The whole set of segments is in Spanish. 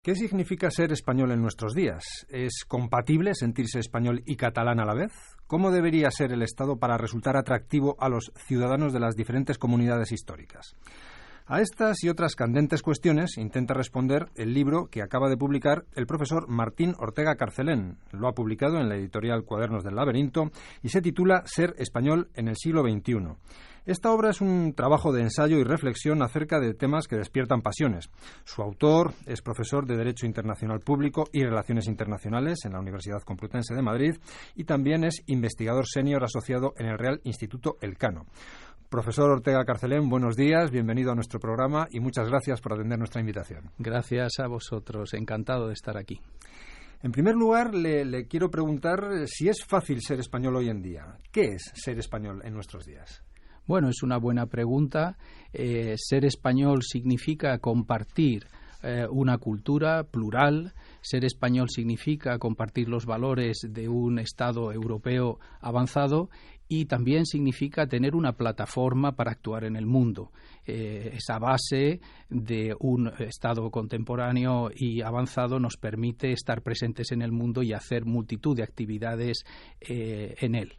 ¿Qué significa ser español en nuestros días? ¿Es compatible sentirse español y catalán a la vez? ¿Cómo debería ser el Estado para resultar atractivo a los ciudadanos de las diferentes comunidades históricas? A estas y otras candentes cuestiones intenta responder el libro que acaba de publicar el profesor Martín Ortega Carcelén. Lo ha publicado en la editorial Cuadernos del Laberinto y se titula Ser español en el siglo XXI. Esta obra es un trabajo de ensayo y reflexión acerca de temas que despiertan pasiones. Su autor es profesor de Derecho Internacional Público y Relaciones Internacionales en la Universidad Complutense de Madrid y también es investigador senior asociado en el Real Instituto Elcano. Profesor Ortega Carcelén, buenos días, bienvenido a nuestro programa y muchas gracias por atender nuestra invitación. Gracias a vosotros, encantado de estar aquí. En primer lugar, le quiero preguntar si es fácil ser español hoy en día. ¿Qué es ser español en nuestros días? Bueno, es una buena pregunta. Ser español significa compartir una cultura plural. Ser español significa compartir los valores de un Estado europeo avanzado y también significa tener una plataforma para actuar en el mundo. Esa base de un Estado contemporáneo y avanzado nos permite estar presentes en el mundo y hacer multitud de actividades en él.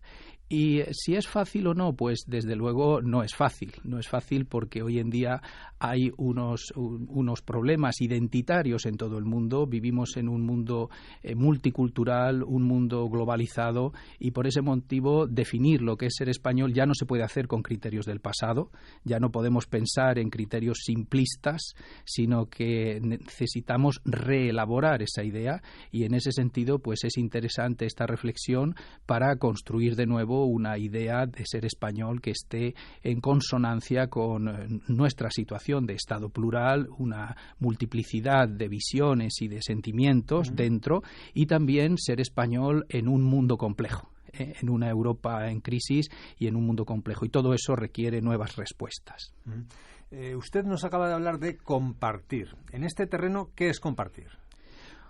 Y si es fácil o no, pues desde luego no es fácil. No es fácil porque hoy en día hay unos problemas identitarios en todo el mundo. Vivimos en un mundo multicultural, un mundo globalizado y por ese motivo definir lo que es ser español ya no se puede hacer con criterios del pasado. Ya no podemos pensar en criterios simplistas, sino que necesitamos reelaborar esa idea y en ese sentido pues es interesante esta reflexión para construir de nuevo una idea de ser español que esté en consonancia con nuestra situación de Estado plural, una multiplicidad de visiones y de sentimientos dentro, y también ser español en un mundo complejo, en una Europa en crisis y en un mundo complejo. Y todo eso requiere nuevas respuestas. Usted nos acaba de hablar de compartir. En este terreno, ¿qué es compartir?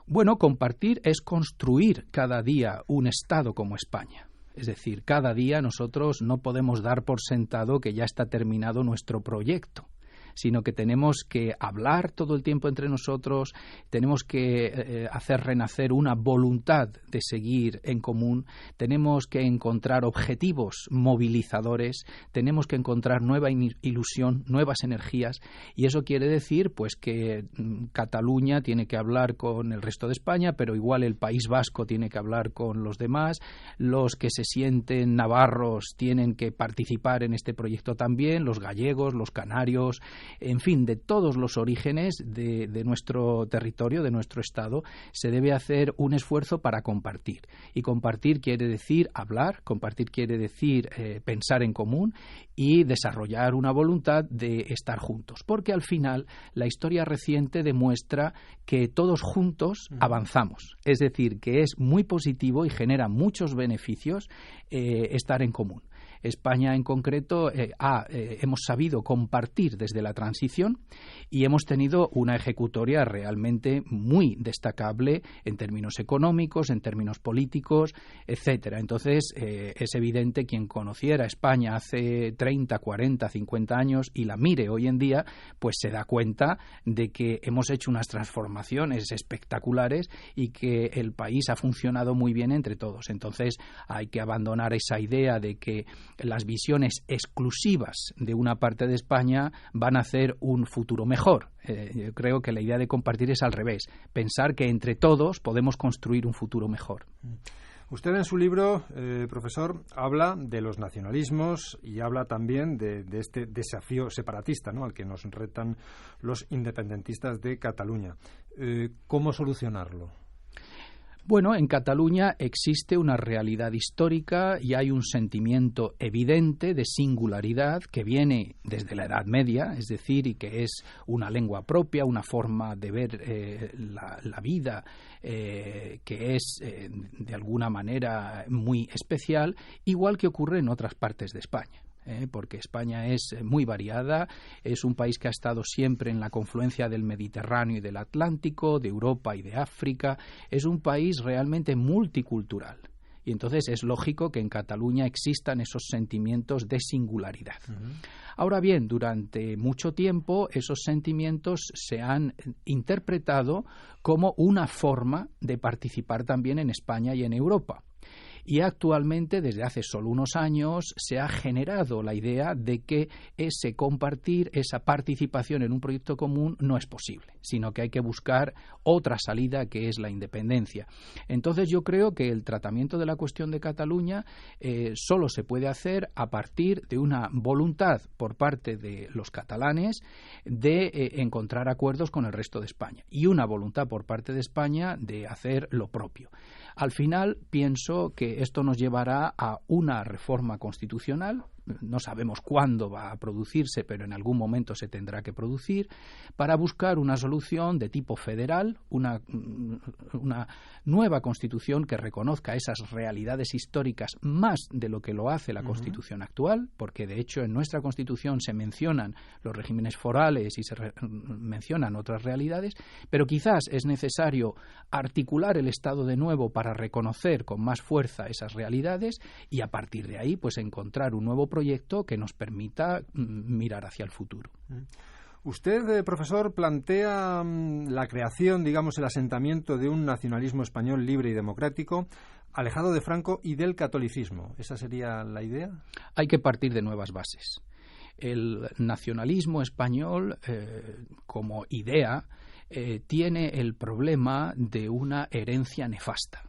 Bueno, compartir es construir cada día un Estado como España. Es decir, cada día nosotros no podemos dar por sentado que ya está terminado nuestro proyecto, sino que tenemos que hablar todo el tiempo entre nosotros, tenemos que hacer renacer una voluntad de seguir en común, tenemos que encontrar objetivos movilizadores, tenemos que encontrar nueva ilusión, nuevas energías, y eso quiere decir pues que Cataluña tiene que hablar con el resto de España, pero igual el País Vasco tiene que hablar con los demás, los que se sienten navarros tienen que participar en este proyecto también, los gallegos, los canarios, en fin, de todos los orígenes de nuestro territorio, de nuestro Estado, se debe hacer un esfuerzo para compartir. Y compartir quiere decir hablar, compartir quiere decir pensar en común y desarrollar una voluntad de estar juntos. Porque al final la historia reciente demuestra que todos juntos avanzamos. Es decir, que es muy positivo y genera muchos beneficios estar en común. España en concreto hemos sabido compartir desde la transición y hemos tenido una ejecutoria realmente muy destacable en términos económicos, en términos políticos, etcétera. Entonces es evidente quien conociera España hace 30, 40, 50 años y la mire hoy en día, pues se da cuenta de que hemos hecho unas transformaciones espectaculares y que el país ha funcionado muy bien entre todos. Entonces hay que abandonar esa idea de que las visiones exclusivas de una parte de España van a hacer un futuro mejor. Yo creo que la idea de compartir es al revés, pensar que entre todos podemos construir un futuro mejor. Usted en su libro, profesor, habla de los nacionalismos y habla también de este desafío separatista, ¿no?, al que nos retan los independentistas de Cataluña. ¿Cómo solucionarlo? Bueno, en Cataluña existe una realidad histórica y hay un sentimiento evidente de singularidad que viene desde la Edad Media, es decir, y que es una lengua propia, una forma de ver la vida que es de alguna manera muy especial, igual que ocurre en otras partes de España. Porque España es muy variada, es un país que ha estado siempre en la confluencia del Mediterráneo y del Atlántico, de Europa y de África, es un país realmente multicultural. Y entonces es lógico que en Cataluña existan esos sentimientos de singularidad. Ahora bien, durante mucho tiempo esos sentimientos se han interpretado como una forma de participar también en España y en Europa. Y actualmente, desde hace solo unos años, se ha generado la idea de que ese compartir, esa participación en un proyecto común no es posible, sino que hay que buscar otra salida, que es la independencia. Entonces yo creo que el tratamiento de la cuestión de Cataluña solo se puede hacer a partir de una voluntad por parte de los catalanes de encontrar acuerdos con el resto de España y una voluntad por parte de España de hacer lo propio. Al final, pienso que esto nos llevará a una reforma constitucional. No sabemos cuándo va a producirse, pero en algún momento se tendrá que producir, para buscar una solución de tipo federal, una nueva Constitución que reconozca esas realidades históricas más de lo que lo hace la Constitución actual, porque de hecho en nuestra Constitución se mencionan los regímenes forales y se mencionan otras realidades, pero quizás es necesario articular el Estado de nuevo para reconocer con más fuerza esas realidades y a partir de ahí pues encontrar un nuevo proyecto que nos permita mirar hacia el futuro. Usted, profesor, plantea la creación, digamos, el asentamiento de un nacionalismo español libre y democrático, alejado de Franco y del catolicismo. ¿Esa sería la idea? Hay que partir de nuevas bases. El nacionalismo español, como idea, tiene el problema de una herencia nefasta.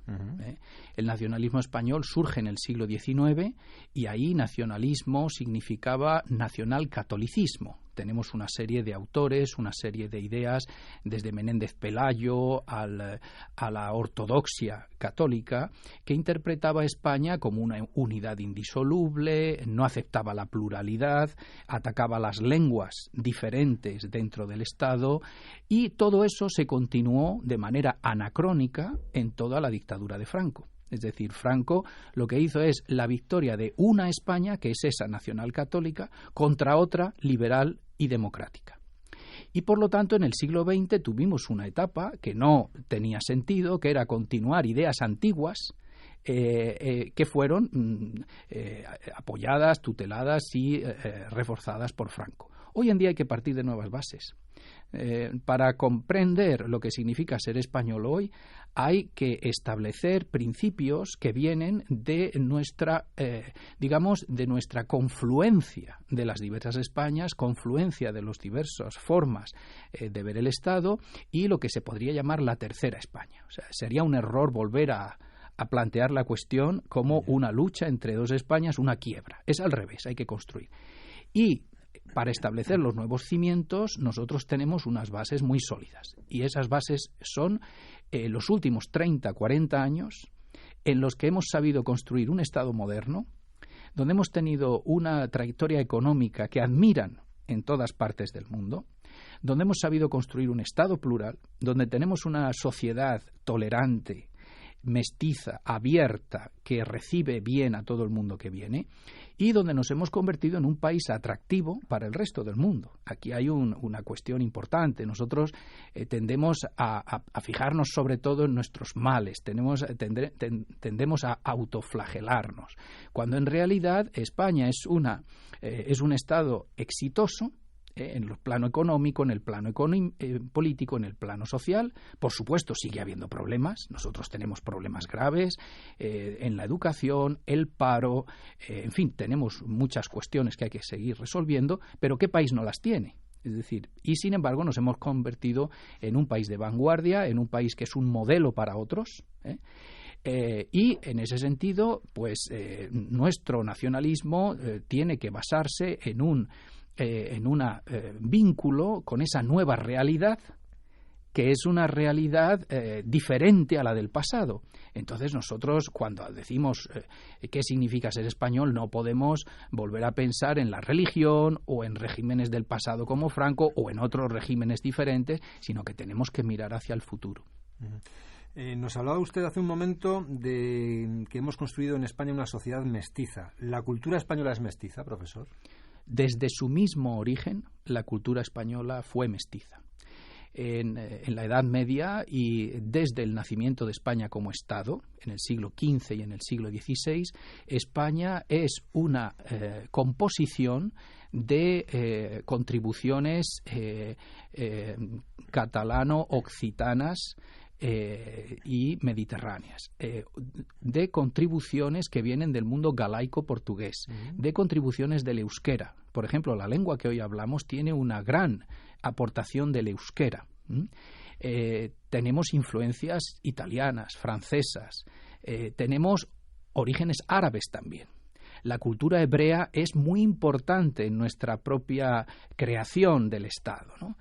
El nacionalismo español surge en el siglo XIX y ahí nacionalismo significaba nacionalcatolicismo. Tenemos una serie de autores, una serie de ideas, desde Menéndez Pelayo a la ortodoxia católica, que interpretaba a España como una unidad indisoluble, no aceptaba la pluralidad, atacaba las lenguas diferentes dentro del Estado, y todo eso se continuó de manera anacrónica en toda la dictadura de Franco. Es decir, Franco lo que hizo es la victoria de una España, que es esa nacional católica, contra otra liberal y democrática. Y por lo tanto, en el siglo XX tuvimos una etapa que no tenía sentido, que era continuar ideas antiguas que fueron apoyadas, tuteladas y reforzadas por Franco. Hoy en día hay que partir de nuevas bases. Para comprender lo que significa ser español hoy, hay que establecer principios que vienen de nuestra, de nuestra confluencia de las diversas Españas, confluencia de las diversas formas de ver el Estado y lo que se podría llamar la tercera España. O sea, sería un error volver a plantear la cuestión como una lucha entre dos Españas, una quiebra. Es al revés, hay que construir. Y para establecer los nuevos cimientos, nosotros tenemos unas bases muy sólidas. Y esas bases son los últimos 30, 40 años en los que hemos sabido construir un Estado moderno, donde hemos tenido una trayectoria económica que admiran en todas partes del mundo, donde hemos sabido construir un Estado plural, donde tenemos una sociedad tolerante, mestiza, abierta, que recibe bien a todo el mundo que viene y donde nos hemos convertido en un país atractivo para el resto del mundo. Aquí hay una cuestión importante. Nosotros tendemos a fijarnos sobre todo en nuestros males, tendemos a autoflagelarnos, cuando en realidad España es un Estado exitoso, en el plano económico, en el plano político, en el plano social. Por supuesto, sigue habiendo problemas. Nosotros tenemos problemas graves en la educación, el paro, en fin, tenemos muchas cuestiones que hay que seguir resolviendo, pero ¿qué país no las tiene? Es decir, y sin embargo nos hemos convertido en un país de vanguardia, en un país que es un modelo para otros, y en ese sentido, pues nuestro nacionalismo tiene que basarse en un vínculo con esa nueva realidad, que es una realidad diferente a la del pasado. Entonces nosotros, cuando decimos qué significa ser español, no podemos volver a pensar en la religión o en regímenes del pasado como Franco o en otros regímenes diferentes, sino que tenemos que mirar hacia el futuro. Nos hablaba usted hace un momento de que hemos construido en España una sociedad mestiza. ¿La cultura española es mestiza, profesor? Desde su mismo origen, la cultura española fue mestiza. en la Edad Media y desde el nacimiento de España como Estado, en el siglo XV y en el siglo XVI, España es una composición de contribuciones catalano-occitanas y mediterráneas, de contribuciones que vienen del mundo galaico-portugués, de contribuciones del euskera. Por ejemplo, la lengua que hoy hablamos tiene una gran aportación del euskera. Tenemos influencias italianas, francesas, tenemos orígenes árabes también. La cultura hebrea es muy importante en nuestra propia creación del Estado, ¿no?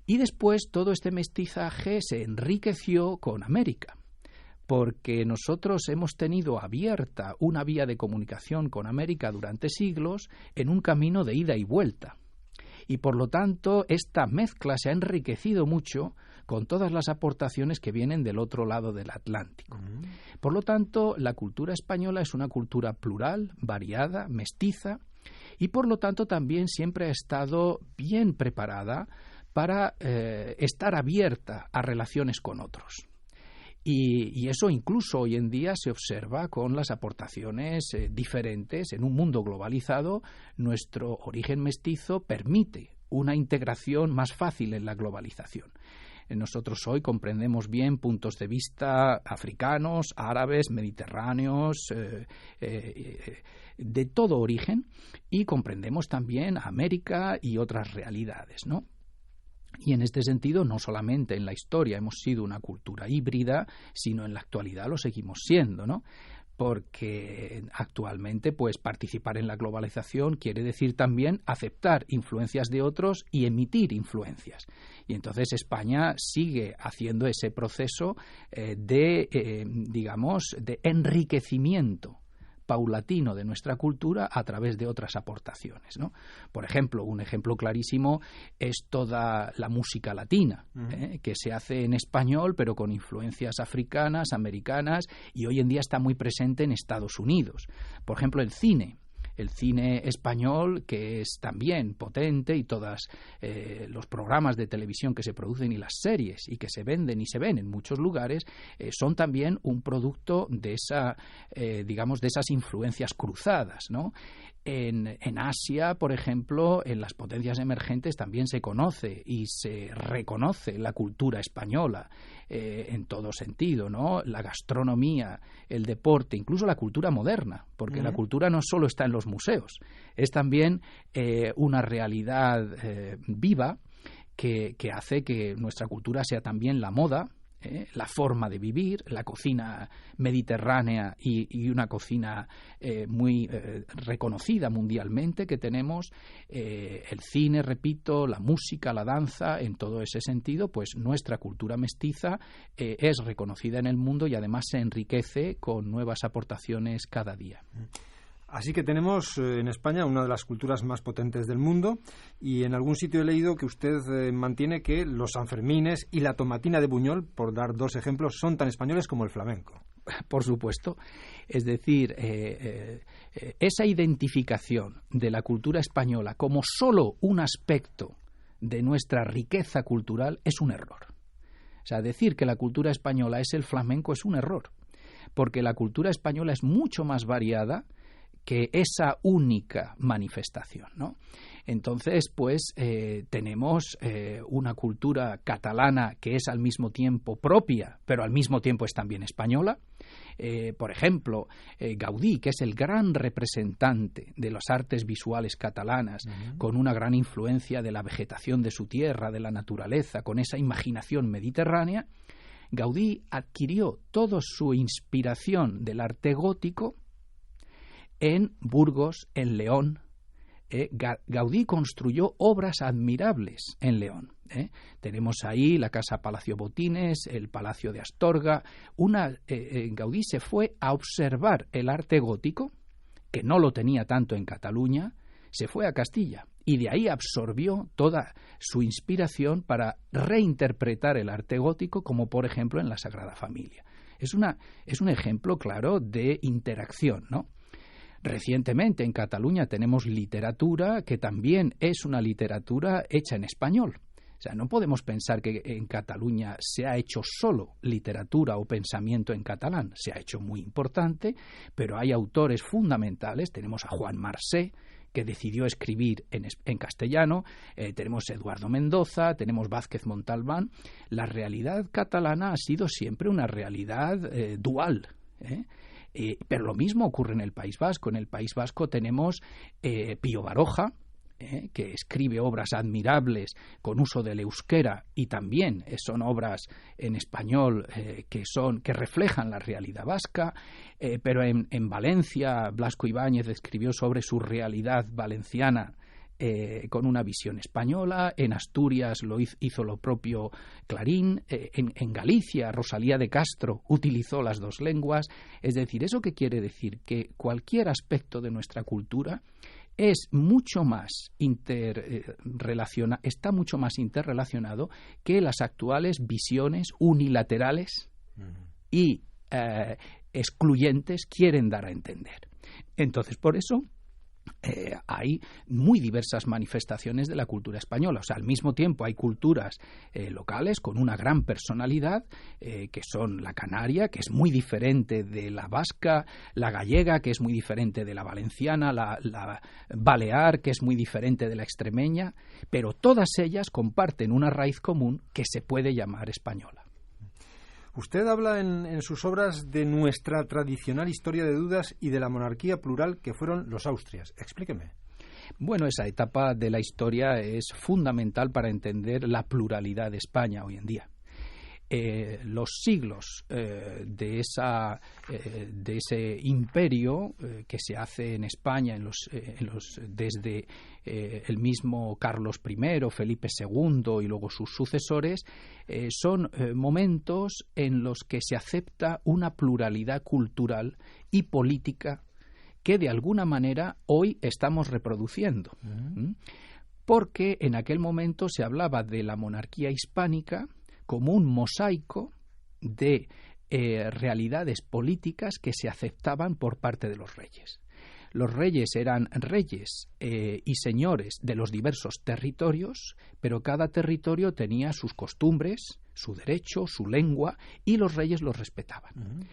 Y después todo este mestizaje se enriqueció con América, porque nosotros hemos tenido abierta una vía de comunicación con América durante siglos en un camino de ida y vuelta. Y por lo tanto, esta mezcla se ha enriquecido mucho con todas las aportaciones que vienen del otro lado del Atlántico. Por lo tanto, la cultura española es una cultura plural, variada, mestiza, y por lo tanto también siempre ha estado bien preparada para estar abierta a relaciones con otros. Y eso incluso hoy en día se observa con las aportaciones diferentes. En un mundo globalizado, nuestro origen mestizo permite una integración más fácil en la globalización. Nosotros hoy comprendemos bien puntos de vista africanos, árabes, mediterráneos, de todo origen, y comprendemos también América y otras realidades, ¿no? Y en este sentido, no solamente en la historia hemos sido una cultura híbrida, sino en la actualidad lo seguimos siendo, ¿no? Porque actualmente, pues, participar en la globalización quiere decir también aceptar influencias de otros y emitir influencias. Y entonces España sigue haciendo ese proceso de enriquecimiento paulatino de nuestra cultura a través de otras aportaciones, ¿no? Por ejemplo, un ejemplo clarísimo es toda la música latina, que se hace en español, pero con influencias africanas, americanas, y hoy en día está muy presente en Estados Unidos. Por ejemplo, el cine español, que es también potente, y todos los programas de televisión que se producen y las series y que se venden y se ven en muchos lugares, son también un producto de de esas influencias cruzadas, ¿no? En Asia, por ejemplo, en las potencias emergentes también se conoce y se reconoce la cultura española en todo sentido, ¿no? La gastronomía, el deporte, incluso la cultura moderna, porque la cultura no solo está en los museos, es también una realidad viva que hace que nuestra cultura sea también la moda, la forma de vivir, la cocina mediterránea y una cocina muy reconocida mundialmente que tenemos, el cine, repito, la música, la danza. En todo ese sentido, pues nuestra cultura mestiza es reconocida en el mundo y además se enriquece con nuevas aportaciones cada día. Así que tenemos en España una de las culturas más potentes del mundo, y en algún sitio he leído que usted mantiene que los Sanfermines y la tomatina de Buñol, por dar dos ejemplos, son tan españoles como el flamenco. Por supuesto. Es decir, esa identificación de la cultura española como solo un aspecto de nuestra riqueza cultural es un error. O sea, decir que la cultura española es el flamenco es un error, porque la cultura española es mucho más variada que esa única manifestación, ¿no? Entonces, pues, tenemos una cultura catalana que es al mismo tiempo propia, pero al mismo tiempo es también española. Por ejemplo, Gaudí, que es el gran representante de las artes visuales catalanas, con una gran influencia de la vegetación de su tierra, de la naturaleza, con esa imaginación mediterránea. Gaudí adquirió toda su inspiración del arte gótico en Burgos, en León. Gaudí construyó obras admirables en León. Tenemos ahí la Casa Palacio Botines, el Palacio de Astorga. Gaudí se fue a observar el arte gótico, que no lo tenía tanto en Cataluña, se fue a Castilla y de ahí absorbió toda su inspiración para reinterpretar el arte gótico, como por ejemplo en la Sagrada Familia. Es un ejemplo claro de interacción, ¿no? Recientemente en Cataluña tenemos literatura que también es una literatura hecha en español. O sea, no podemos pensar que en Cataluña se ha hecho solo literatura o pensamiento en catalán. Se ha hecho muy importante, pero hay autores fundamentales. Tenemos a Juan Marsé, que decidió escribir en castellano, tenemos Eduardo Mendoza, tenemos Vázquez Montalbán. La realidad catalana ha sido siempre una realidad dual, pero lo mismo ocurre en el País Vasco. En el País Vasco tenemos Pío Baroja, que escribe obras admirables con uso del euskera, y también son obras en español que reflejan la realidad vasca, pero en Valencia Blasco Ibáñez escribió sobre su realidad valenciana con una visión española. En Asturias hizo lo propio Clarín. En Galicia Rosalía de Castro utilizó las dos lenguas. Es decir, ¿eso qué quiere decir? Que cualquier aspecto de nuestra cultura es mucho más está mucho más interrelacionado que las actuales visiones unilaterales y excluyentes quieren dar a entender. Entonces, por eso hay muy diversas manifestaciones de la cultura española. O sea, al mismo tiempo hay culturas locales con una gran personalidad, que son la canaria, que es muy diferente de la vasca, la gallega, que es muy diferente de la valenciana, la balear, que es muy diferente de la extremeña, pero todas ellas comparten una raíz común que se puede llamar española. Usted habla en sus obras de nuestra tradicional historia de dudas y de la monarquía plural que fueron los Austrias. Explíqueme. Bueno, esa etapa de la historia es fundamental para entender la pluralidad de España hoy en día. Los siglos de ese imperio que se hace en España desde el mismo Carlos I, Felipe II y luego sus sucesores, son momentos en los que se acepta una pluralidad cultural y política que de alguna manera hoy estamos reproduciendo. Porque en aquel momento se hablaba de la monarquía hispánica como un mosaico de realidades políticas que se aceptaban por parte de los reyes. Los reyes eran reyes y señores de los diversos territorios, pero cada territorio tenía sus costumbres, su derecho, su lengua, y los reyes los respetaban.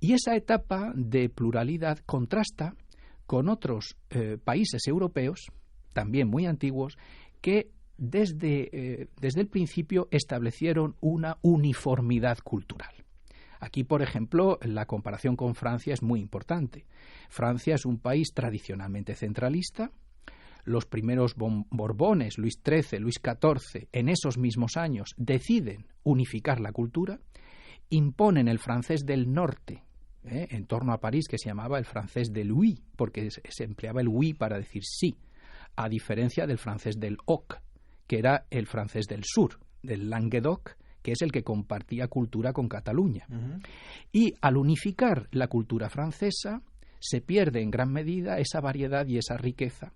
Y esa etapa de pluralidad contrasta con otros países europeos, también muy antiguos, que desde el principio establecieron una uniformidad cultural. Aquí, por ejemplo, la comparación con Francia es muy importante. Francia es un país tradicionalmente centralista. Los primeros Borbones, Luis XIII, Luis XIV, en esos mismos años deciden unificar la cultura, imponen el francés del norte, en torno a París, que se llamaba el francés del oui, porque se empleaba el oui para decir sí, a diferencia del francés del oc, que era el francés del sur, del Languedoc, que es el que compartía cultura con Cataluña. Y al unificar la cultura francesa, se pierde en gran medida esa variedad y esa riqueza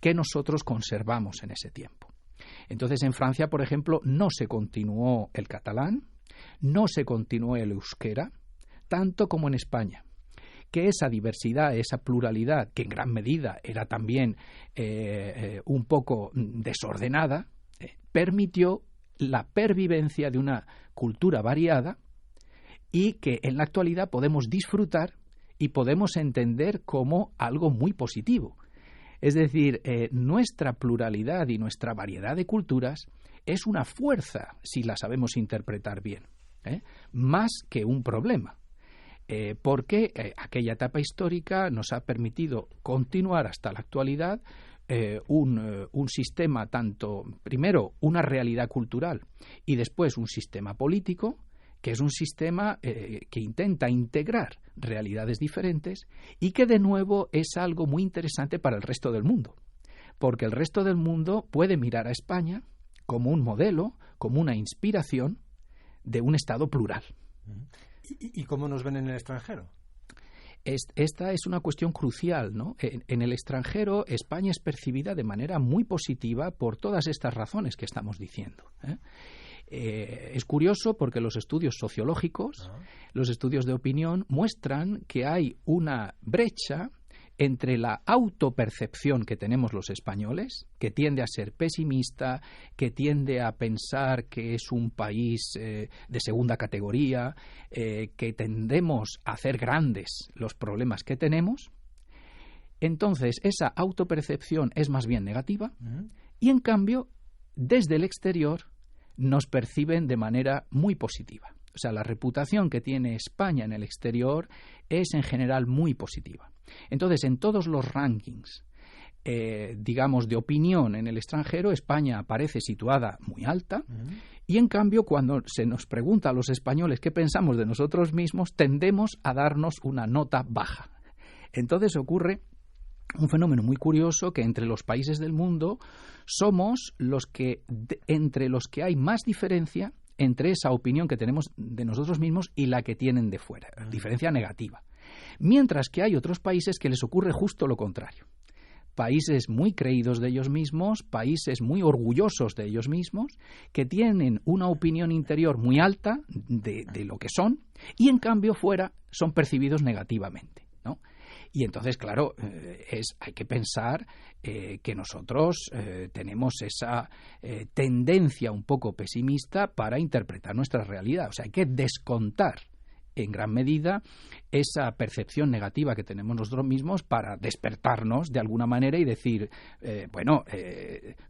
que nosotros conservamos en ese tiempo. Entonces, en Francia, por ejemplo, no se continuó el catalán, no se continuó el euskera, tanto como en España, que esa diversidad, esa pluralidad, que en gran medida era también un poco desordenada, permitió la pervivencia de una cultura variada y que en la actualidad podemos disfrutar y podemos entender como algo muy positivo. Es decir, nuestra pluralidad y nuestra variedad de culturas es una fuerza si la sabemos interpretar bien, más que un problema. Porque aquella etapa histórica nos ha permitido continuar hasta la actualidad un sistema primero una realidad cultural y después un sistema político, que es un sistema que intenta integrar realidades diferentes y que de nuevo es algo muy interesante para el resto del mundo, porque el resto del mundo puede mirar a España como un modelo, como una inspiración de un Estado plural. ¿Y cómo nos ven en el extranjero? Esta es una cuestión crucial, ¿no? En el extranjero, España es percibida de manera muy positiva por todas estas razones que estamos diciendo. Es curioso porque los estudios sociológicos, los estudios de opinión, muestran que hay una brecha entre la autopercepción que tenemos los españoles, que tiende a ser pesimista, que tiende a pensar que es un país de segunda categoría, que tendemos a hacer grandes los problemas que tenemos. Entonces, esa autopercepción es más bien negativa y, en cambio, desde el exterior nos perciben de manera muy positiva. O sea, la reputación que tiene España en el exterior es en general muy positiva. Entonces, en todos los rankings, digamos, de opinión en el extranjero, España aparece situada muy alta y, en cambio, cuando se nos pregunta a los españoles qué pensamos de nosotros mismos, tendemos a darnos una nota baja. Entonces ocurre un fenómeno muy curioso, que entre los países del mundo somos los que, entre los que hay más diferencia entre esa opinión que tenemos de nosotros mismos y la que tienen de fuera, diferencia negativa. Mientras que hay otros países que les ocurre justo lo contrario. Países muy creídos de ellos mismos, países muy orgullosos de ellos mismos, que tienen una opinión interior muy alta de lo que son y, en cambio, fuera son percibidos negativamente, ¿no? Y entonces, claro, hay que pensar que nosotros tenemos esa tendencia un poco pesimista para interpretar nuestra realidad. O sea, hay que descontar en gran medida esa percepción negativa que tenemos nosotros mismos para despertarnos de alguna manera y decir,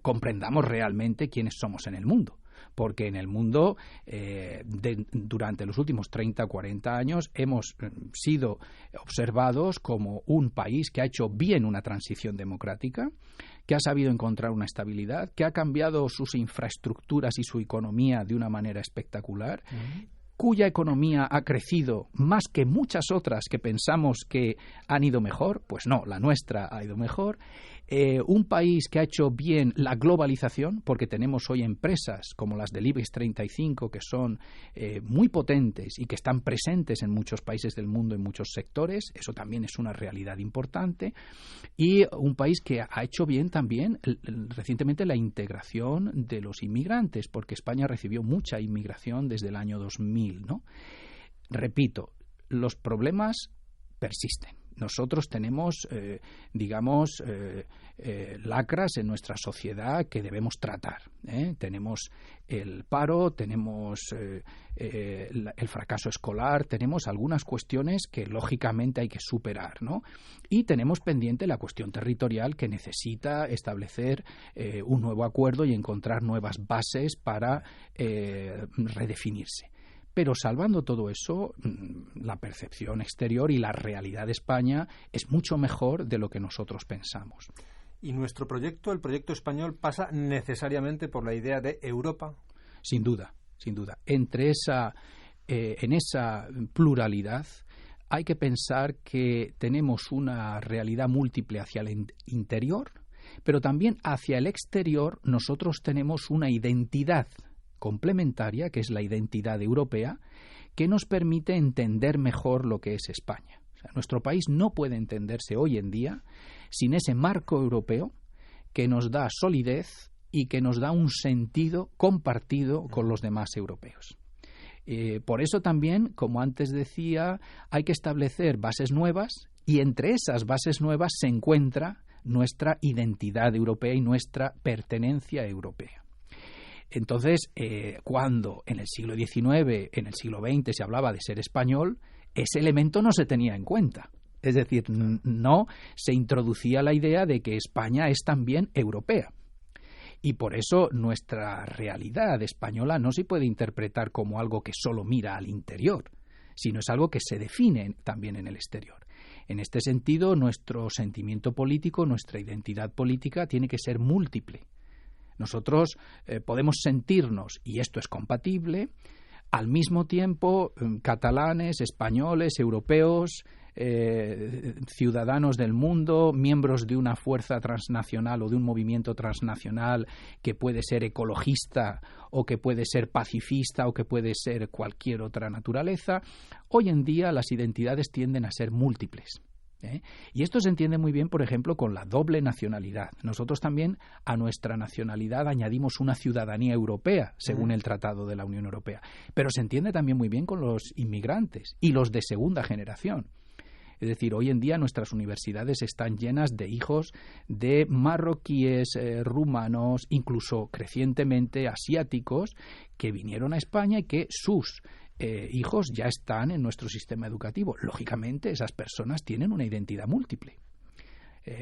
comprendamos realmente quiénes somos en el mundo. Porque en el mundo, durante los últimos 30 o 40 años, hemos sido observados como un país que ha hecho bien una transición democrática, que ha sabido encontrar una estabilidad, que ha cambiado sus infraestructuras y su economía de una manera espectacular, cuya economía ha crecido más que muchas otras que pensamos que han ido mejor. Pues no, la nuestra ha ido mejor. Un país que ha hecho bien la globalización, porque tenemos hoy empresas como las del IBEX 35 que son muy potentes y que están presentes en muchos países del mundo, en muchos sectores. Eso también es una realidad importante. Y un país que ha hecho bien también recientemente la integración de los inmigrantes, porque España recibió mucha inmigración desde el año 2000, ¿no? Repito, los problemas persisten. Nosotros tenemos, lacras en nuestra sociedad que debemos tratar. Tenemos el paro, tenemos el fracaso escolar, tenemos algunas cuestiones que lógicamente hay que superar, ¿no? Y tenemos pendiente la cuestión territorial, que necesita establecer un nuevo acuerdo y encontrar nuevas bases para redefinirse. Pero salvando todo eso, la percepción exterior y la realidad de España es mucho mejor de lo que nosotros pensamos. ¿Y nuestro proyecto, el proyecto español, pasa necesariamente por la idea de Europa? Sin duda, sin duda. En esa pluralidad hay que pensar que tenemos una realidad múltiple hacia el interior, pero también hacia el exterior nosotros tenemos una identidad complementaria, que es la identidad europea, que nos permite entender mejor lo que es España. O sea, nuestro país no puede entenderse hoy en día sin ese marco europeo que nos da solidez y que nos da un sentido compartido con los demás europeos. Por eso también, como antes decía, hay que establecer bases nuevas, y entre esas bases nuevas se encuentra nuestra identidad europea y nuestra pertenencia europea. Entonces, cuando en el siglo XIX, en el siglo XX se hablaba de ser español, ese elemento no se tenía en cuenta. Es decir, no se introducía la idea de que España es también europea. Y por eso nuestra realidad española no se puede interpretar como algo que solo mira al interior, sino es algo que se define también en el exterior. En este sentido, nuestro sentimiento político, nuestra identidad política tiene que ser múltiple. Nosotros podemos sentirnos, y esto es compatible, al mismo tiempo catalanes, españoles, europeos, ciudadanos del mundo, miembros de una fuerza transnacional o de un movimiento transnacional que puede ser ecologista o que puede ser pacifista o que puede ser cualquier otra naturaleza. Hoy en día las identidades tienden a ser múltiples. Y esto se entiende muy bien, por ejemplo, con la doble nacionalidad. Nosotros también a nuestra nacionalidad añadimos una ciudadanía europea, según el Tratado de la Unión Europea. Pero se entiende también muy bien con los inmigrantes y los de segunda generación. Es decir, hoy en día nuestras universidades están llenas de hijos de marroquíes, rumanos, incluso crecientemente asiáticos, que vinieron a España y que sus hijos ya están en nuestro sistema educativo. Lógicamente, esas personas tienen una identidad múltiple.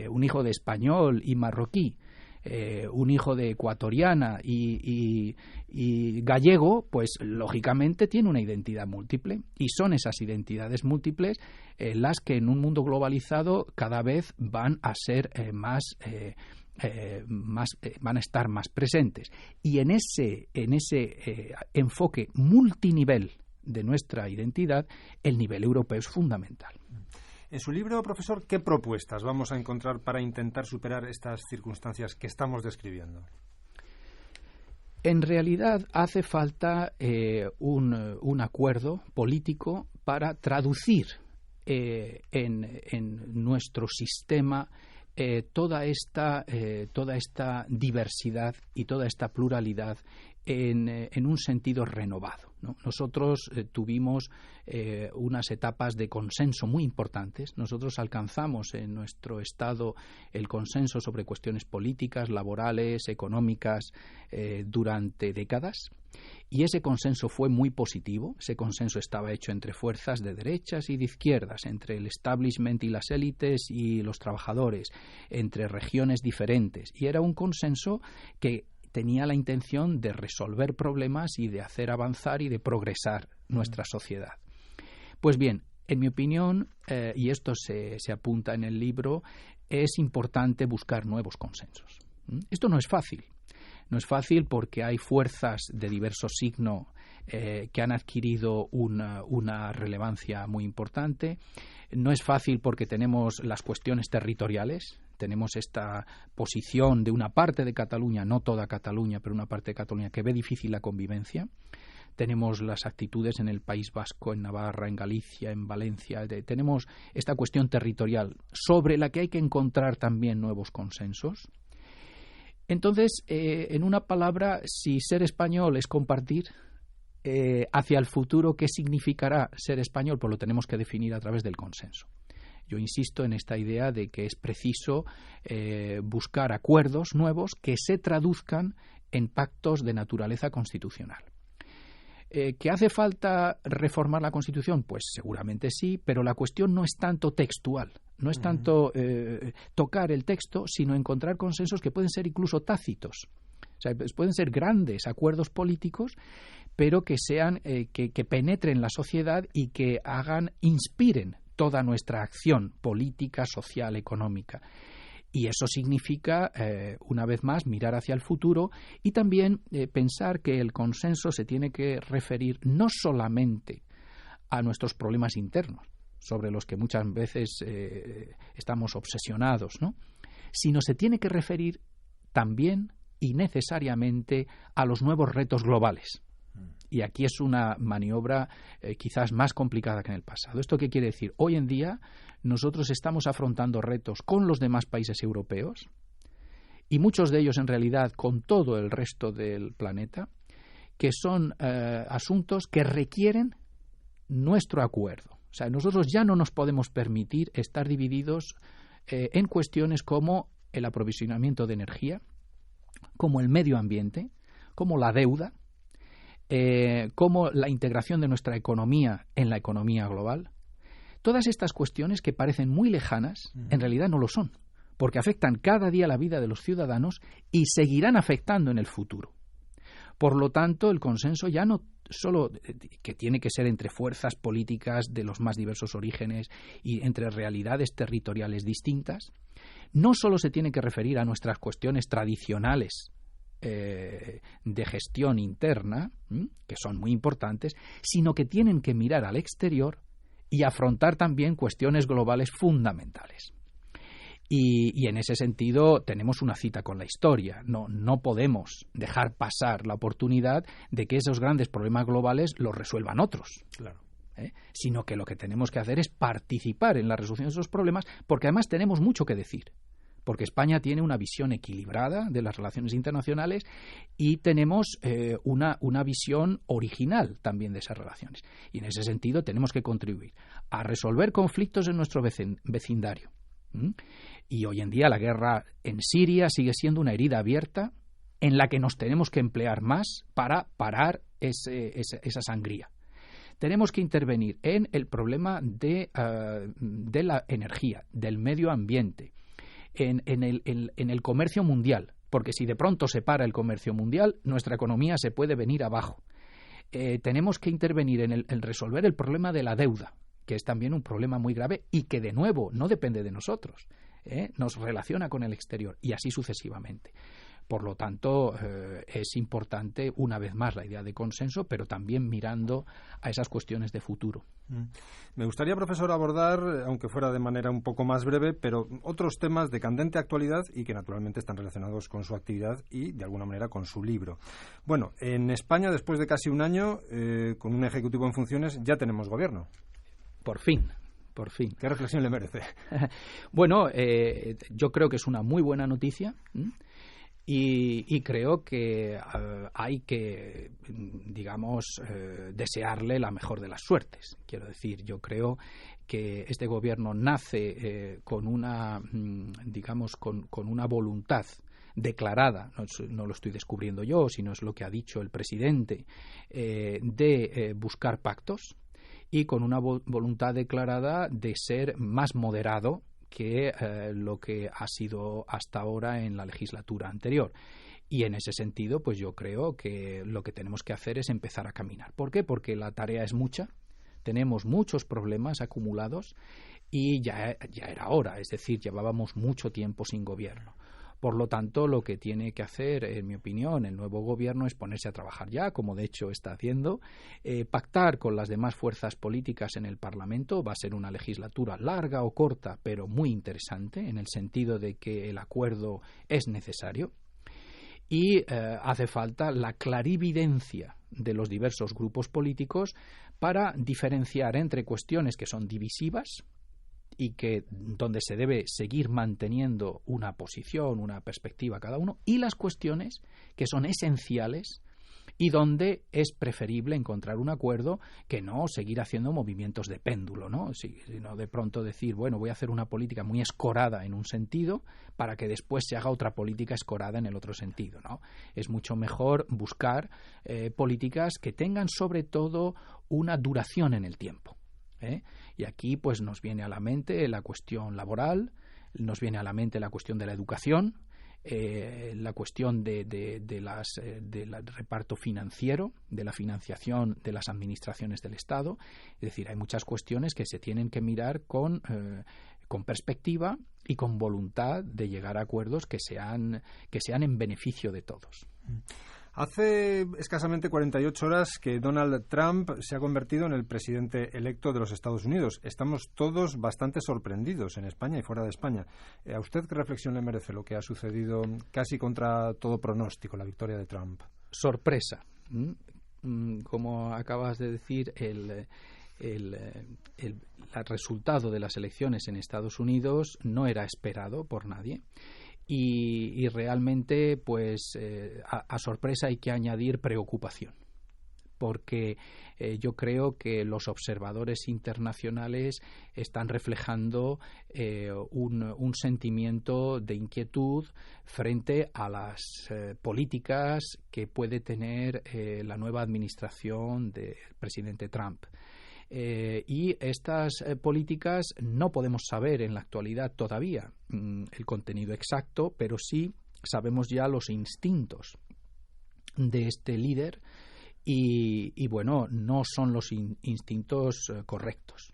Un hijo de español y marroquí, un hijo de ecuatoriana y gallego, pues lógicamente tiene una identidad múltiple, y son esas identidades múltiples las que en un mundo globalizado cada vez van a ser van a estar más presentes. Y en ese enfoque multinivel de nuestra identidad, el nivel europeo es fundamental. En su libro, profesor, ¿qué propuestas vamos a encontrar para intentar superar estas circunstancias que estamos describiendo? En realidad hace falta un acuerdo político para traducir en nuestro sistema toda esta diversidad y toda esta pluralidad en un sentido renovado, ¿no? Nosotros tuvimos unas etapas de consenso muy importantes. Nosotros alcanzamos en nuestro Estado el consenso sobre cuestiones políticas, laborales, económicas durante décadas. Y ese consenso fue muy positivo. Ese consenso estaba hecho entre fuerzas de derechas y de izquierdas, entre el establishment y las élites y los trabajadores, entre regiones diferentes. Y era un consenso que tenía la intención de resolver problemas y de hacer avanzar y de progresar nuestra sociedad. Pues bien, en mi opinión, y esto se apunta en el libro, es importante buscar nuevos consensos. Esto no es fácil. No es fácil porque hay fuerzas de diverso signo que han adquirido una relevancia muy importante. No es fácil porque tenemos las cuestiones territoriales. Tenemos esta posición de una parte de Cataluña, no toda Cataluña, pero una parte de Cataluña que ve difícil la convivencia. Tenemos las actitudes en el País Vasco, en Navarra, en Galicia, en Valencia. Tenemos esta cuestión territorial sobre la que hay que encontrar también nuevos consensos. Entonces, en una palabra, si ser español es compartir, hacia el futuro, ¿qué significará ser español? Pues lo tenemos que definir a través del consenso. Yo insisto en esta idea de que es preciso buscar acuerdos nuevos que se traduzcan en pactos de naturaleza constitucional. ¿Que hace falta reformar la Constitución? Pues seguramente sí, pero la cuestión no es tanto textual, no es tanto tocar el texto, sino encontrar consensos que pueden ser incluso tácitos. O sea, pueden ser grandes acuerdos políticos, pero que sean que penetren la sociedad y que inspiren toda nuestra acción política, social, económica. Y eso significa, una vez más, mirar hacia el futuro y también pensar que el consenso se tiene que referir no solamente a nuestros problemas internos, sobre los que muchas veces estamos obsesionados, ¿no?, sino se tiene que referir también y necesariamente a los nuevos retos globales. Y aquí es una maniobra quizás más complicada que en el pasado. ¿Esto qué quiere decir? Hoy en día nosotros estamos afrontando retos con los demás países europeos y muchos de ellos en realidad con todo el resto del planeta, que son asuntos que requieren nuestro acuerdo. O sea, nosotros ya no nos podemos permitir estar divididos en cuestiones como el aprovisionamiento de energía, como el medio ambiente, como la deuda, como la integración de nuestra economía en la economía global. Todas estas cuestiones que parecen muy lejanas, en realidad no lo son, porque afectan cada día la vida de los ciudadanos y seguirán afectando en el futuro. Por lo tanto, el consenso ya no solo que tiene que ser entre fuerzas políticas de los más diversos orígenes y entre realidades territoriales distintas, no solo se tiene que referir a nuestras cuestiones tradicionales de gestión interna, que son muy importantes, sino que tienen que mirar al exterior y afrontar también cuestiones globales fundamentales. Y en ese sentido tenemos una cita con la historia. No podemos dejar pasar la oportunidad de que esos grandes problemas globales los resuelvan otros. Claro. Sino que lo que tenemos que hacer es participar en la resolución de esos problemas, porque además tenemos mucho que decir. porque España tiene una visión equilibrada de las relaciones internacionales y tenemos una visión original también de esas relaciones. Y en ese sentido tenemos que contribuir a resolver conflictos en nuestro vecindario. Y hoy en día la guerra en Siria sigue siendo una herida abierta en la que nos tenemos que emplear más para parar esa sangría. Tenemos que intervenir en el problema de la energía, del medio ambiente, en el comercio mundial, porque si de pronto se para el comercio mundial, nuestra economía se puede venir abajo. Tenemos que intervenir en resolver el problema de la deuda, que es también un problema muy grave y que, de nuevo, no depende de nosotros, nos relaciona con el exterior y así sucesivamente. Por lo tanto, es importante, una vez más, la idea de consenso, pero también mirando a esas cuestiones de futuro. Me gustaría, profesor, abordar, aunque fuera de manera un poco más breve, pero otros temas de candente actualidad y que naturalmente están relacionados con su actividad y, de alguna manera, con su libro. Bueno, en España, después de casi un año, con un ejecutivo en funciones, ya tenemos gobierno. Por fin. ¿Qué reflexión le merece? Bueno, yo creo que es una muy buena noticia. Y creo que hay que, digamos, desearle la mejor de las suertes. Quiero decir, yo creo que este gobierno nace con una, digamos, con una voluntad declarada, no lo estoy descubriendo yo, sino es lo que ha dicho el presidente, de buscar pactos y con una voluntad declarada de ser más moderado que lo que ha sido hasta ahora en la legislatura anterior. Y en ese sentido, pues yo creo que lo que tenemos que hacer es empezar a caminar. ¿Por qué? Porque la tarea es mucha, tenemos muchos problemas acumulados y ya era hora, es decir, llevábamos mucho tiempo sin gobierno. Por lo tanto, lo que tiene que hacer, en mi opinión, el nuevo gobierno es ponerse a trabajar ya, como de hecho está haciendo, pactar con las demás fuerzas políticas en el Parlamento. Va a ser una legislatura larga o corta, pero muy interesante, en el sentido de que el acuerdo es necesario. Y hace falta la clarividencia de los diversos grupos políticos para diferenciar entre cuestiones que son divisivas, y que donde se debe seguir manteniendo una posición, una perspectiva cada uno, y las cuestiones que son esenciales y donde es preferible encontrar un acuerdo que no seguir haciendo movimientos de péndulo, ¿no? Sino de pronto decir, bueno, voy a hacer una política muy escorada en un sentido para que después se haga otra política escorada en el otro sentido, ¿no? Es mucho mejor buscar políticas que tengan sobre todo una duración en el tiempo. Y aquí pues nos viene a la mente la cuestión laboral, nos viene a la mente la cuestión de la educación, la cuestión del reparto financiero, de la financiación de las administraciones del Estado. Es decir, hay muchas cuestiones que se tienen que mirar con perspectiva y con voluntad de llegar a acuerdos que sean en beneficio de todos. Hace escasamente 48 horas que Donald Trump se ha convertido en el presidente electo de los Estados Unidos. Estamos todos bastante sorprendidos en España y fuera de España. ¿A usted qué reflexión le merece lo que ha sucedido casi contra todo pronóstico, la victoria de Trump? Sorpresa. Como acabas de decir, el resultado de las elecciones en Estados Unidos no era esperado por nadie. Y realmente, pues, a sorpresa hay que añadir preocupación, porque yo creo que los observadores internacionales están reflejando un sentimiento de inquietud frente a las políticas que puede tener la nueva administración del presidente Trump. Y estas políticas no podemos saber en la actualidad todavía el contenido exacto, pero sí sabemos ya los instintos de este líder y bueno, no son los instintos correctos.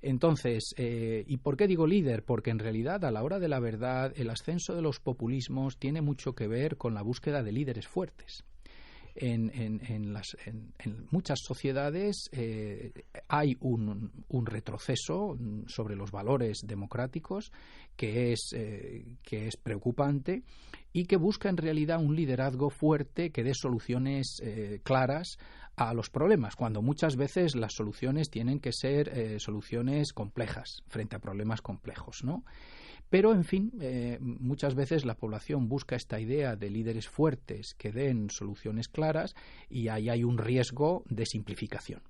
Entonces, ¿y por qué digo líder? Porque en realidad, a la hora de la verdad, el ascenso de los populismos tiene mucho que ver con la búsqueda de líderes fuertes. En muchas sociedades hay un retroceso sobre los valores democráticos que es preocupante y que busca en realidad un liderazgo fuerte que dé soluciones claras a los problemas, cuando muchas veces las soluciones tienen que ser soluciones complejas frente a problemas complejos, ¿no? Pero, en fin, muchas veces la población busca esta idea de líderes fuertes que den soluciones claras y ahí hay un riesgo de simplificación.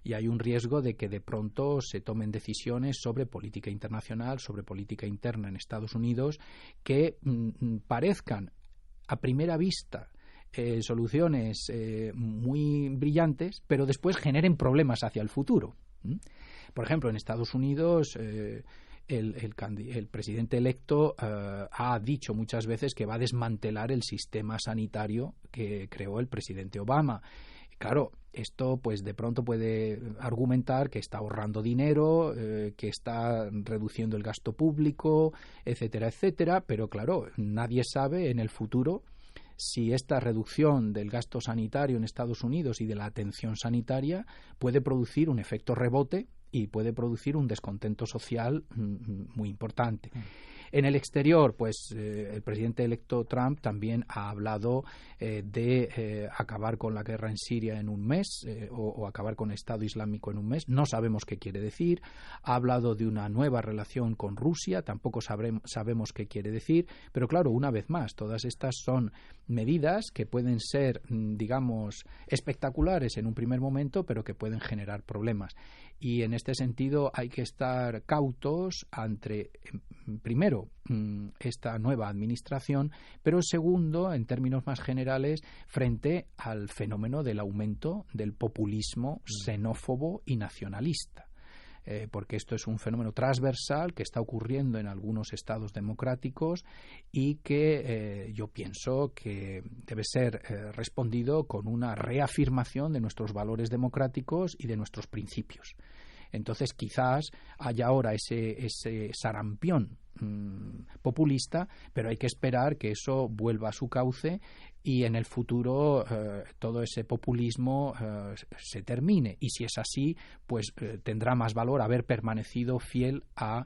Y hay un riesgo de que de pronto se tomen decisiones sobre política internacional, sobre política interna en Estados Unidos, que parezcan a primera vista soluciones muy brillantes, pero después generen problemas hacia el futuro. Por ejemplo, en Estados Unidos el presidente electo ha dicho muchas veces que va a desmantelar el sistema sanitario que creó el presidente Obama. Claro, esto pues de pronto puede argumentar que está ahorrando dinero, que está reduciendo el gasto público, etcétera, etcétera, pero claro, nadie sabe en el futuro si esta reducción del gasto sanitario en Estados Unidos y de la atención sanitaria puede producir un efecto rebote y puede producir un descontento social muy importante. En el exterior, pues el presidente electo Trump también ha hablado de acabar con la guerra en Siria en un mes o acabar con el Estado Islámico en un mes. No sabemos qué quiere decir. Ha hablado de una nueva relación con Rusia. Tampoco sabemos qué quiere decir. Pero claro, una vez más, todas estas son medidas que pueden ser, digamos, espectaculares en un primer momento, pero que pueden generar problemas. Y en este sentido hay que estar cautos ante, primero, esta nueva administración, pero segundo, en términos más generales, frente al fenómeno del aumento del populismo xenófobo y nacionalista. Porque esto es un fenómeno transversal que está ocurriendo en algunos estados democráticos y que yo pienso que debe ser respondido con una reafirmación de nuestros valores democráticos y de nuestros principios. Entonces quizás haya ahora ese sarampión populista, pero hay que esperar que eso vuelva a su cauce y en el futuro todo ese populismo se termine. Y si es así, pues tendrá más valor haber permanecido fiel a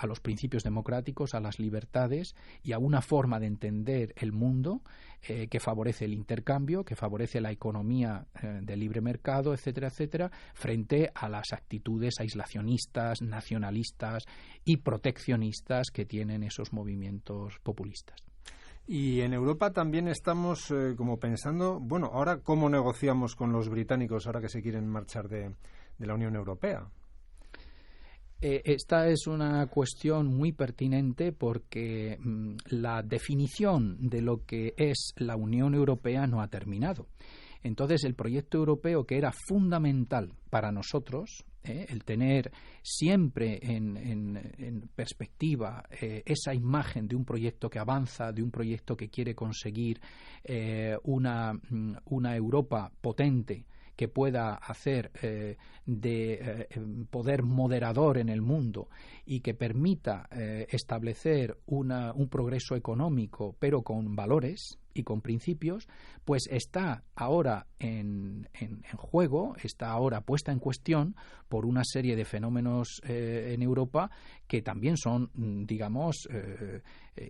los principios democráticos, a las libertades y a una forma de entender el mundo que favorece el intercambio, que favorece la economía de libre mercado, etcétera, etcétera, frente a las actitudes aislacionistas, nacionalistas y proteccionistas que tienen esos movimientos populistas. Y en Europa también estamos como pensando, bueno, ahora cómo negociamos con los británicos ahora que se quieren marchar de la Unión Europea. Esta es una cuestión muy pertinente porque la definición de lo que es la Unión Europea no ha terminado. Entonces, el proyecto europeo, que era fundamental para nosotros, el tener siempre en perspectiva esa imagen de un proyecto que avanza, de un proyecto que quiere conseguir una Europa potente, que pueda hacer de poder moderador en el mundo y que permita establecer un progreso económico, pero con valores y con principios, pues está ahora en juego, está ahora puesta en cuestión por una serie de fenómenos en Europa que también son, digamos,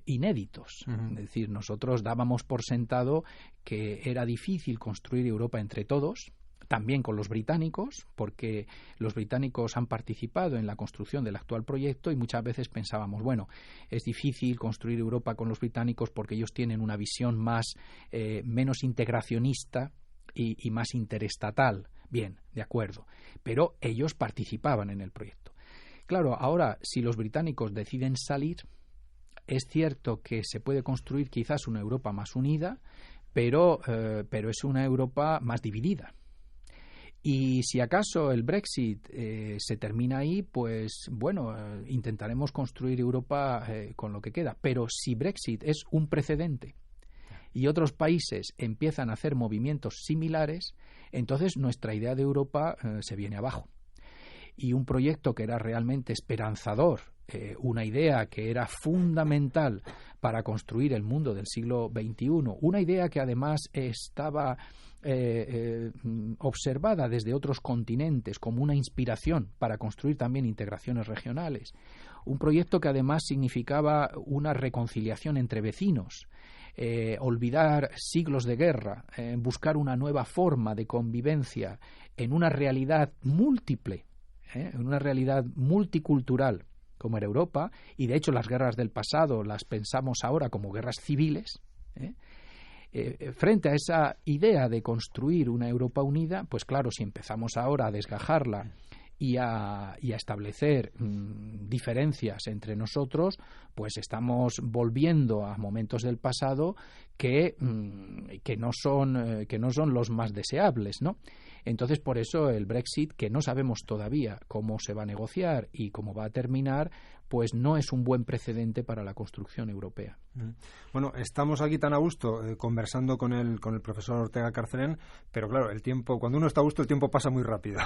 inéditos. Es decir, nosotros dábamos por sentado que era difícil construir Europa entre todos, también con los británicos, porque los británicos han participado en la construcción del actual proyecto y muchas veces pensábamos, bueno, es difícil construir Europa con los británicos porque ellos tienen una visión menos integracionista y más interestatal. Bien, de acuerdo, pero ellos participaban en el proyecto. Claro, ahora, si los británicos deciden salir, es cierto que se puede construir quizás una Europa más unida, pero es una Europa más dividida. Y si acaso el Brexit se termina ahí, pues bueno, intentaremos construir Europa con lo que queda. Pero si Brexit es un precedente y otros países empiezan a hacer movimientos similares, entonces nuestra idea de Europa se viene abajo. Y un proyecto que era realmente esperanzador, una idea que era fundamental para construir el mundo del siglo XXI, una idea que además estaba observada desde otros continentes como una inspiración para construir también integraciones regionales, un proyecto que además significaba una reconciliación entre vecinos, olvidar siglos de guerra, buscar una nueva forma de convivencia en una realidad múltiple, en una realidad multicultural como era Europa, y de hecho las guerras del pasado las pensamos ahora como guerras civiles, frente a esa idea de construir una Europa unida, pues claro, si empezamos ahora a desgajarla y a establecer diferencias entre nosotros, pues estamos volviendo a momentos del pasado que no son los más deseables, ¿no? Entonces, por eso el Brexit, que no sabemos todavía cómo se va a negociar y cómo va a terminar, pues no es un buen precedente para la construcción europea. Bueno, estamos aquí tan a gusto conversando con el profesor Ortega Carcelén, pero claro, el tiempo, cuando uno está a gusto, el tiempo pasa muy rápido.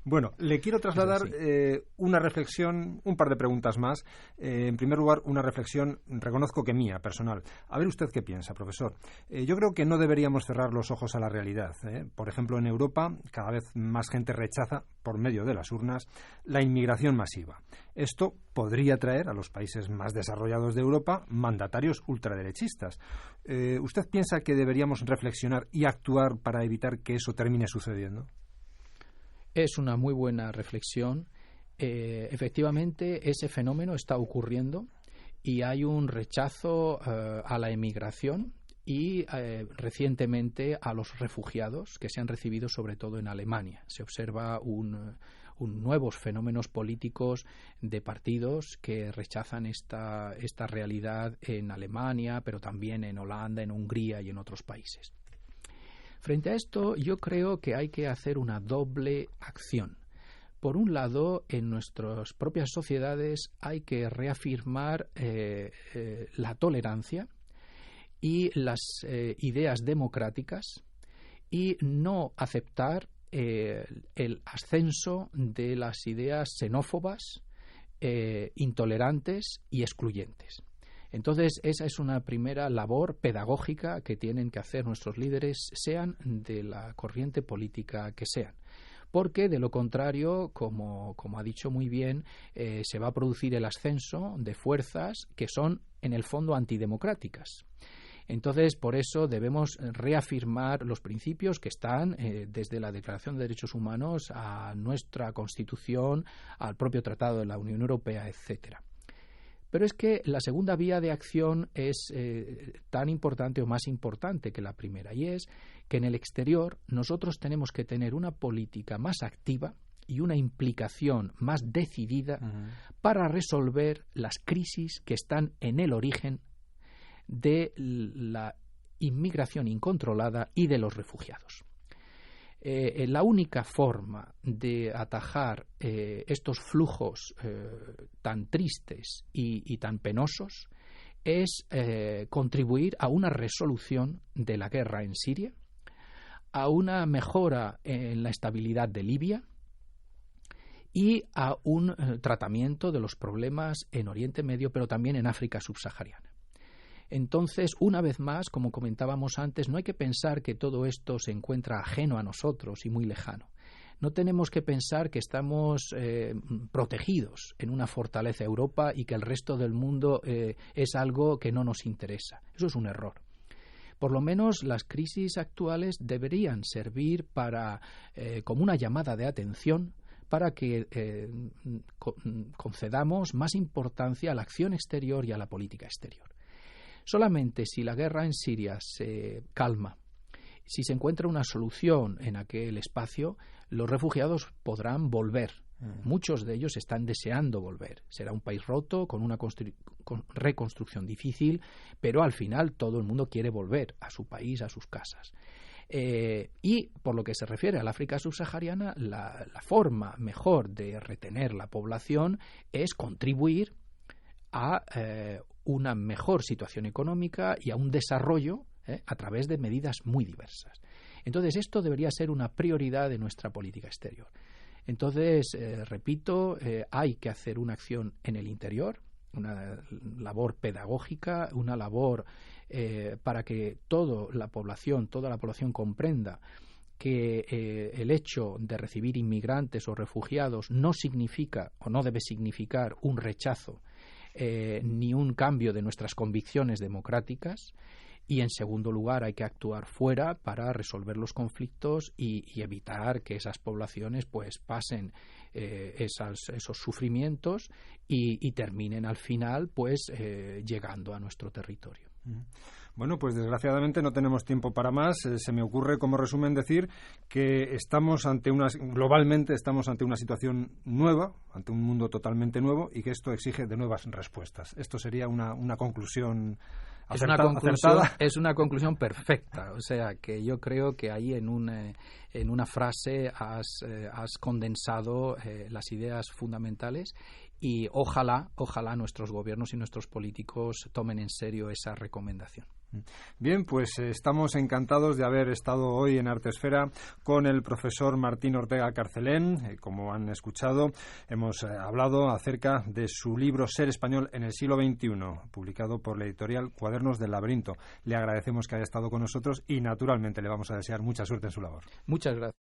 Bueno, le quiero trasladar una reflexión, un par de preguntas más. En primer lugar, una reflexión, reconozco que mía, personal. A ver usted qué piensa, profesor. Yo creo que no deberíamos cerrar los ojos a la realidad. Por ejemplo, en Europa, cada vez más gente rechaza, por medio de las urnas, la inmigración masiva. Esto podría traer a los países más desarrollados de Europa mandatarios ultraderechistas. ¿Usted piensa que deberíamos reflexionar y actuar para evitar que eso termine sucediendo? Es una muy buena reflexión. Efectivamente, ese fenómeno está ocurriendo y hay un rechazo a la emigración y recientemente a los refugiados que se han recibido sobre todo en Alemania. Se observa nuevos fenómenos políticos de partidos que rechazan esta realidad en Alemania, pero también en Holanda, en Hungría y en otros países. Frente a esto, yo creo que hay que hacer una doble acción. Por un lado, en nuestras propias sociedades hay que reafirmar la tolerancia y las ideas democráticas y no aceptar el ascenso de las ideas xenófobas, intolerantes y excluyentes. Entonces, esa es una primera labor pedagógica que tienen que hacer nuestros líderes, sean de la corriente política que sean. Porque, de lo contrario, como ha dicho muy bien, se va a producir el ascenso de fuerzas que son, en el fondo, antidemocráticas. Entonces, por eso debemos reafirmar los principios que están desde la Declaración de Derechos Humanos a nuestra Constitución, al propio Tratado de la Unión Europea, etcétera. Pero es que la segunda vía de acción es tan importante o más importante que la primera, y es que en el exterior nosotros tenemos que tener una política más activa y una implicación más decidida para resolver las crisis que están en el origen de la inmigración incontrolada y de los refugiados. La única forma de atajar estos flujos tan tristes y tan penosos es contribuir a una resolución de la guerra en Siria, a una mejora en la estabilidad de Libia y a un tratamiento de los problemas en Oriente Medio, pero también en África subsahariana. Entonces, una vez más, como comentábamos antes, no hay que pensar que todo esto se encuentra ajeno a nosotros y muy lejano. No tenemos que pensar que estamos protegidos en una fortaleza Europa y que el resto del mundo es algo que no nos interesa. Eso es un error. Por lo menos las crisis actuales deberían servir como una llamada de atención para que concedamos más importancia a la acción exterior y a la política exterior. Solamente si la guerra en Siria se calma, si se encuentra una solución en aquel espacio, los refugiados podrán volver. Muchos de ellos están deseando volver. Será un país roto, con una reconstrucción difícil, pero al final todo el mundo quiere volver a su país, a sus casas. Y por lo que se refiere al África subsahariana, la forma mejor de retener la población es contribuir a una mejor situación económica y a un desarrollo a través de medidas muy diversas. Entonces, esto debería ser una prioridad de nuestra política exterior. Entonces, repito, hay que hacer una acción en el interior, una labor pedagógica, una labor para que toda la población comprenda que el hecho de recibir inmigrantes o refugiados no significa o no debe significar un rechazo ni un cambio de nuestras convicciones democráticas, y en segundo lugar hay que actuar fuera para resolver los conflictos y evitar que esas poblaciones pues pasen esos sufrimientos y terminen al final pues llegando a nuestro territorio. Bueno, pues desgraciadamente no tenemos tiempo para más. Se me ocurre como resumen decir que globalmente estamos ante una situación nueva, ante un mundo totalmente nuevo, y que esto exige de nuevas respuestas. Esto sería una conclusión acertada. Es una conclusión perfecta. O sea, que yo creo que ahí en una frase has condensado las ideas fundamentales, y ojalá nuestros gobiernos y nuestros políticos tomen en serio esa recomendación. Bien, pues estamos encantados de haber estado hoy en Artesfera con el profesor Martín Ortega Carcelén. Como han escuchado, hemos hablado acerca de su libro Ser español en el siglo XXI, publicado por la editorial Cuadernos del Laberinto. Le agradecemos que haya estado con nosotros y, naturalmente, le vamos a desear mucha suerte en su labor. Muchas gracias.